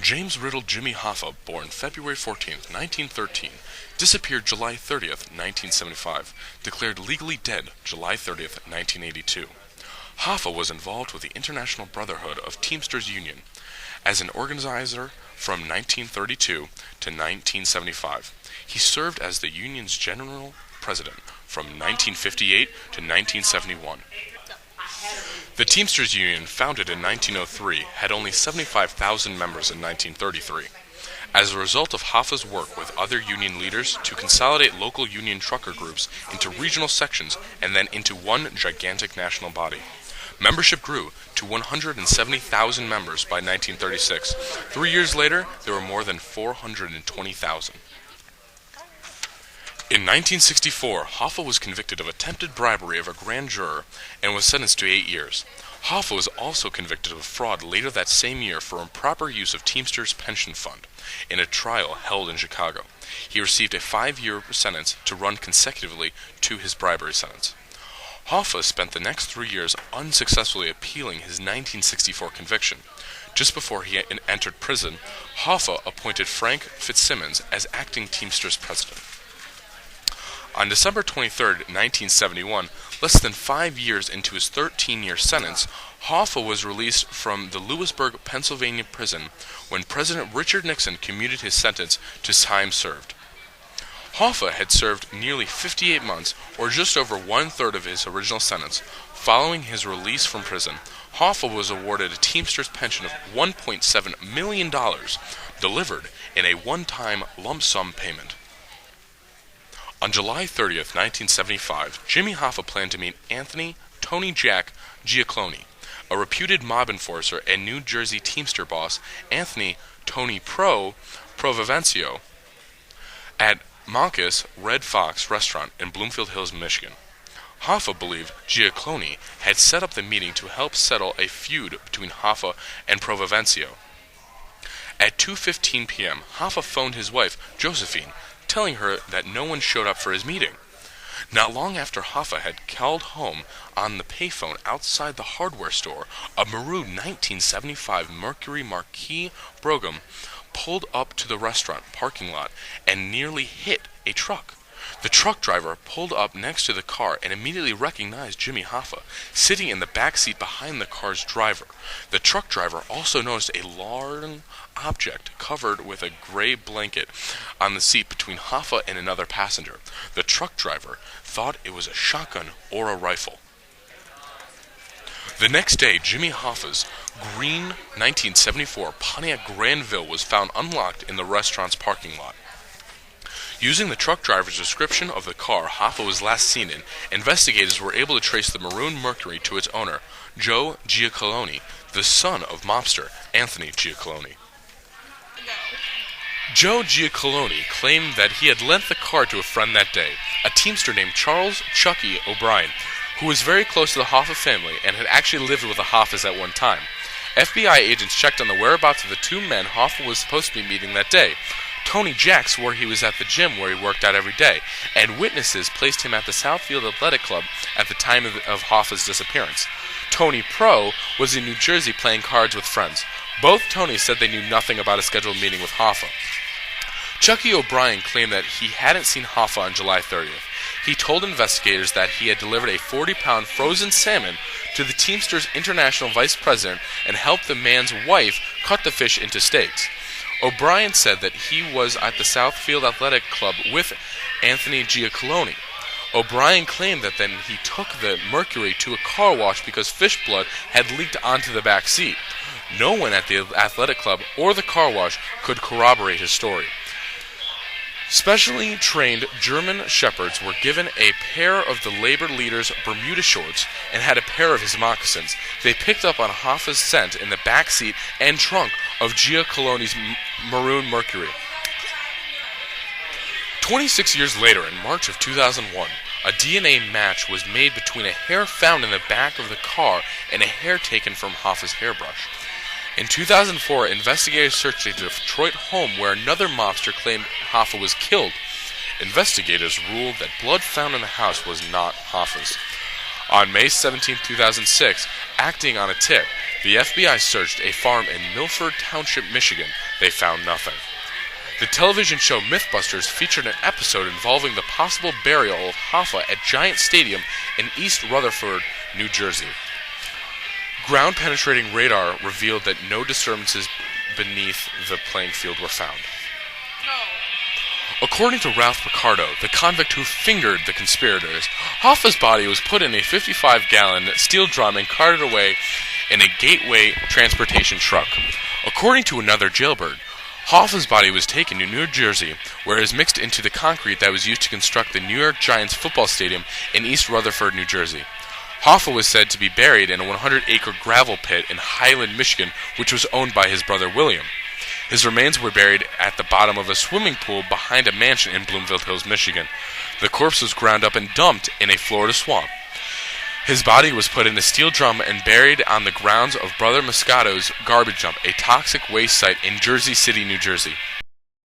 James Riddle Jimmy Hoffa, born February 14th, 1913, disappeared July 30th, 1975, declared legally dead July 30th, 1982. Hoffa was involved with the International Brotherhood of Teamsters Union as an organizer from 1932 to 1975. He served as the union's general president from 1958 to 1971. The Teamsters Union, founded in 1903, had only 75,000 members in 1933. As a result of Hoffa's work with other union leaders to consolidate local union trucker groups into regional sections and then into one gigantic national body, membership grew to 170,000 members by 1936. 3 years later, there were more than 420,000. In 1964, Hoffa was convicted of attempted bribery of a grand juror and was sentenced to 8 years. Hoffa was also convicted of fraud later that same year for improper use of Teamsters Pension Fund in a trial held in Chicago. He received a 5-year sentence to run consecutively to his bribery sentence. Hoffa spent the next 3 years unsuccessfully appealing his 1964 conviction. Just before he entered prison, Hoffa appointed Frank Fitzsimmons as acting Teamsters president. On December 23, 1971, less than 5 years into his 13-year sentence, Hoffa was released from the Lewisburg, Pennsylvania prison when President Richard Nixon commuted his sentence to time served. Hoffa had served nearly 58 months, or just over one-third of his original sentence. Following his release from prison, Hoffa was awarded a Teamsters pension of $1.7 million, delivered in a one-time lump sum payment. On July 30th, 1975, Jimmy Hoffa planned to meet Anthony "Tony Jack" Giacalone, a reputed mob enforcer and New Jersey Teamster boss Anthony "Tony Providencio, at Malkus Red Fox restaurant in Bloomfield Hills, Michigan. Hoffa believed Giacalone had set up the meeting to help settle a feud between Hoffa and Providencio. At 2:15 p.m., Hoffa phoned his wife, Josephine, telling her that no one showed up for his meeting. Not long after Hoffa had called home on the payphone outside the hardware store, a maroon 1975 Mercury Marquis Brougham pulled up to the restaurant parking lot and nearly hit a truck. The truck driver pulled up next to the car and immediately recognized Jimmy Hoffa, sitting in the back seat behind the car's driver. The truck driver also noticed a large object covered with a gray blanket on the seat between Hoffa and another passenger. The truck driver thought it was a shotgun or a rifle. The next day, Jimmy Hoffa's green 1974 Pontiac Granville was found unlocked in the restaurant's parking lot. Using the truck driver's description of the car Hoffa was last seen in, investigators were able to trace the maroon Mercury to its owner, Joe Giacalone, the son of mobster Anthony Giacalone. Joe Giacalone claimed that he had lent the car to a friend that day, a teamster named Charles Chucky O'Brien, who was very close to the Hoffa family and had actually lived with the Hoffas at one time. FBI agents checked on the whereabouts of the two men Hoffa was supposed to be meeting that day. Tony Jack swore he was at the gym where he worked out every day, and witnesses placed him at the Southfield Athletic Club at the time of Hoffa's disappearance. Tony Pro was in New Jersey playing cards with friends. Both Tonys said they knew nothing about a scheduled meeting with Hoffa. Chucky O'Brien claimed that he hadn't seen Hoffa on July 30th. He told investigators that he had delivered a 40-pound frozen salmon to the Teamsters International Vice President and helped the man's wife cut the fish into steaks. O'Brien said that he was at the Southfield Athletic Club with Anthony Giacalone. O'Brien claimed that then he took the Mercury to a car wash because fish blood had leaked onto the back seat. No one at the athletic club or the car wash could corroborate his story. Specially trained German shepherds were given a pair of the labor leader's Bermuda shorts and had a pair of his moccasins. They picked up on Hoffa's scent in the back seat and trunk of Giacalone's maroon Mercury. 26 years later, in March of 2001, a DNA match was made between a hair found in the back of the car and a hair taken from Hoffa's hairbrush. In 2004, investigators searched a Detroit home where another mobster claimed Hoffa was killed. Investigators ruled that blood found in the house was not Hoffa's. On May 17, 2006, acting on a tip, The FBI searched a farm in Milford Township, Michigan. They found nothing. The television show Mythbusters featured an episode involving the possible burial of Hoffa at Giant Stadium in East Rutherford, New Jersey. Ground-penetrating radar revealed that no disturbances beneath the playing field were found. According to Ralph Picardo, the convict who fingered the conspirators, Hoffa's body was put in a 55-gallon steel drum and carted away in a Gateway transportation truck. According to another jailbird, Hoffa's body was taken to New Jersey, where it was mixed into the concrete that was used to construct the New York Giants football stadium in East Rutherford, New Jersey. Hoffa was said to be buried in a 100-acre gravel pit in Highland, Michigan, which was owned by his brother William. His remains were buried at the bottom of a swimming pool behind a mansion in Bloomfield Hills, Michigan. The corpse was ground up and dumped in a Florida swamp. His body was put in a steel drum and buried on the grounds of Brother Moscato's garbage dump, a toxic waste site in Jersey City, New Jersey.